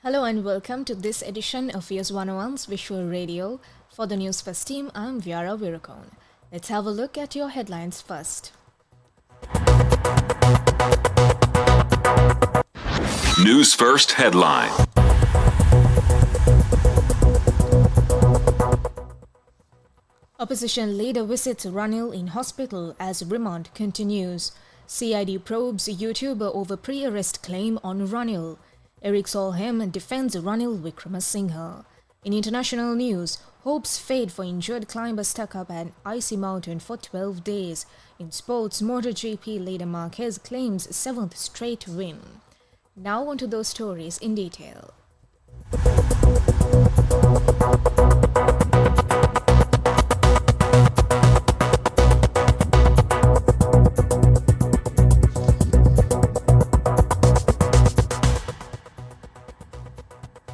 Hello and welcome to this edition of YES101's Visual Radio. For the Newsfirst team, I'm Viara Virukon. Let's have a look at your headlines first. Newsfirst headline. Opposition leader visits Ranil in hospital as remand continues. CID probes YouTuber over pre-arrest claim on Ranil. Eric Solheim defends Ranil Wickramasinghe. In international news, hopes fade for injured climber stuck up an icy mountain for 12 days. In sports, MotoGP leader Marquez claims 7th straight win. Now on to those stories in detail.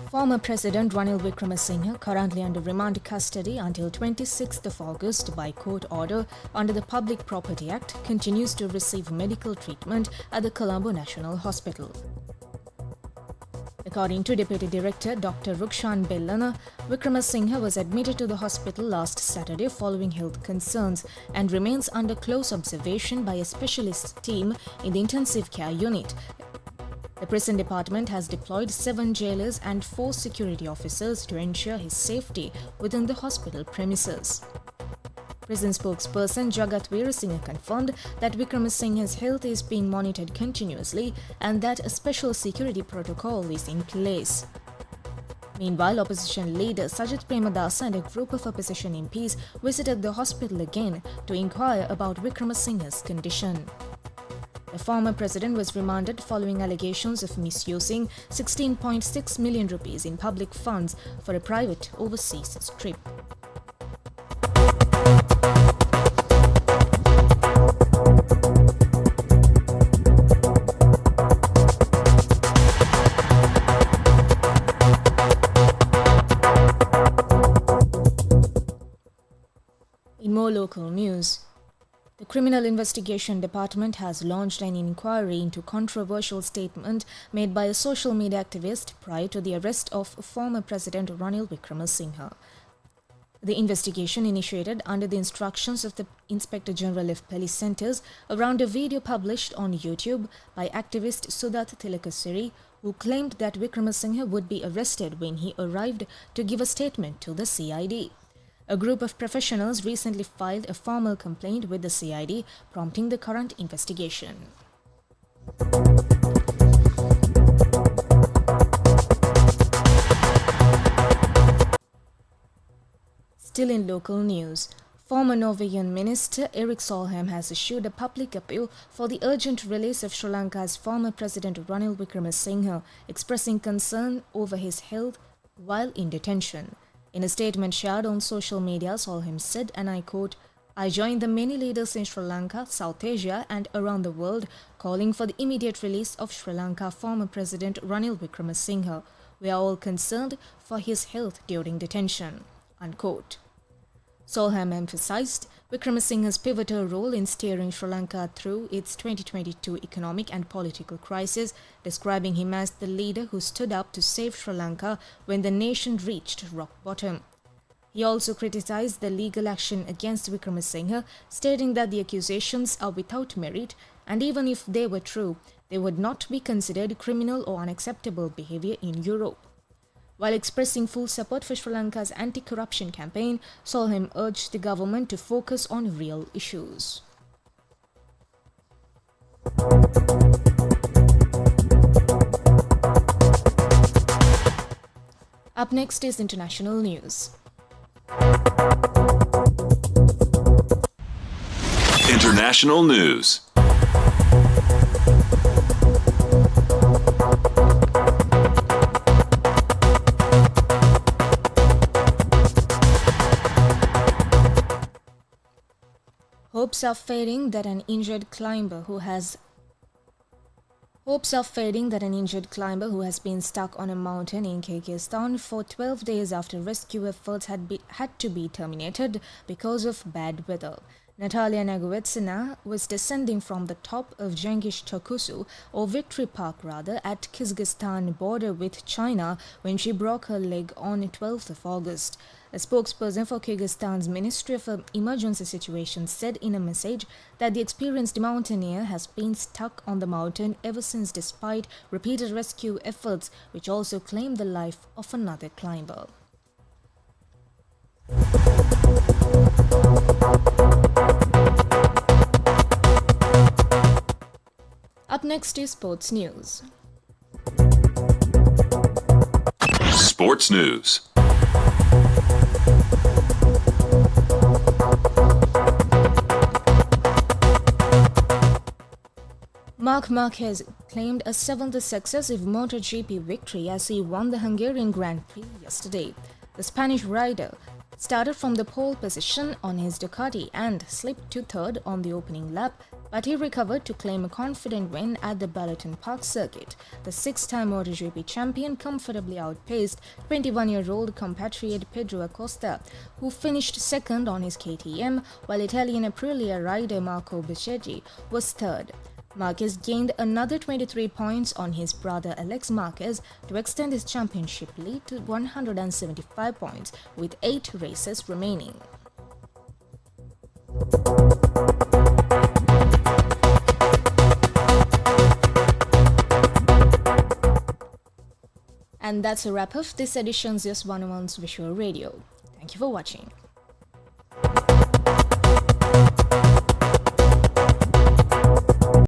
Former President Ranil Wickramasinghe, currently under remand custody until 26th of August by court order under the Public Property Act, continues to receive medical treatment at the Colombo National Hospital. According to Deputy Director Dr. Rukshan Bellana, Wickramasinghe was admitted to the hospital last Saturday following health concerns and remains under close observation by a specialist team in the intensive care unit. The prison department has deployed 7 jailers and 4 security officers to ensure his safety within the hospital premises. Prison spokesperson Jagat Veerasinghe confirmed that Wickramasinghe's health is being monitored continuously and that a special security protocol is in place. Meanwhile, opposition leader Sajith Premadasa and a group of opposition MPs visited the hospital again to inquire about Wickramasinghe's condition. The former president was remanded following allegations of misusing 16.6 million rupees in public funds for a private overseas trip. In more local news, the Criminal Investigation Department has launched an inquiry into controversial statement made by a social media activist prior to the arrest of former President Ranil Wickramasinghe. The investigation, initiated under the instructions of the Inspector General of Police Centres around a video published on YouTube by activist Sudath Tilakasiri, who claimed that Wickramasinghe would be arrested when he arrived to give a statement to the CID. A group of professionals recently filed a formal complaint with the CID, prompting the current investigation. Still in local news, former Norwegian Minister Eric Solheim has issued a public appeal for the urgent release of Sri Lanka's former President Ranil Wickramasinghe, expressing concern over his health while in detention. In a statement shared on social media, Solheim said, and I quote, "I join the many leaders in Sri Lanka, South Asia and around the world calling for the immediate release of Sri Lanka former President Ranil Wickramasinghe. We are all concerned for his health during detention." Unquote. Solheim emphasized Wickramasinghe's pivotal role in steering Sri Lanka through its 2022 economic and political crisis, describing him as the leader who stood up to save Sri Lanka when the nation reached rock bottom. He also criticized the legal action against Wickramasinghe, stating that the accusations are without merit and even if they were true, they would not be considered criminal or unacceptable behavior in Europe. While expressing full support for Sri Lanka's anti-corruption campaign, Solheim urged the government to focus on real issues. Up next is international news. International news. Hopes are fading that an injured climber who has been stuck on a mountain in Kyrgyzstan for 12 days after rescue efforts had to be terminated because of bad weather. Natalia Nagovetsina was descending from the top of Gengish Tokusu, or Victory Park rather, at Kyrgyzstan border with China when she broke her leg on 12th of August. A spokesperson for Kyrgyzstan's Ministry of Emergency Situations said in a message that the experienced mountaineer has been stuck on the mountain ever since despite repeated rescue efforts, which also claimed the life of another climber. Up next is sports news. Sports news. Marc Marquez claimed a seventh successive MotoGP victory as he won the Hungarian Grand Prix yesterday. The Spanish rider started from the pole position on his Ducati and slipped to third on the opening lap, but he recovered to claim a confident win at the Balloton Park circuit. The six-time MotoGP champion comfortably outpaced 21-year-old compatriot Pedro Acosta, who finished second on his KTM, while Italian Aprilia rider Marco Bezzecchi was third. Marquez gained another 23 points on his brother Alex Marquez to extend his championship lead to 175 points, with 8 races remaining. And that's a wrap of this edition's YES101's Visual Radio. Thank you for watching.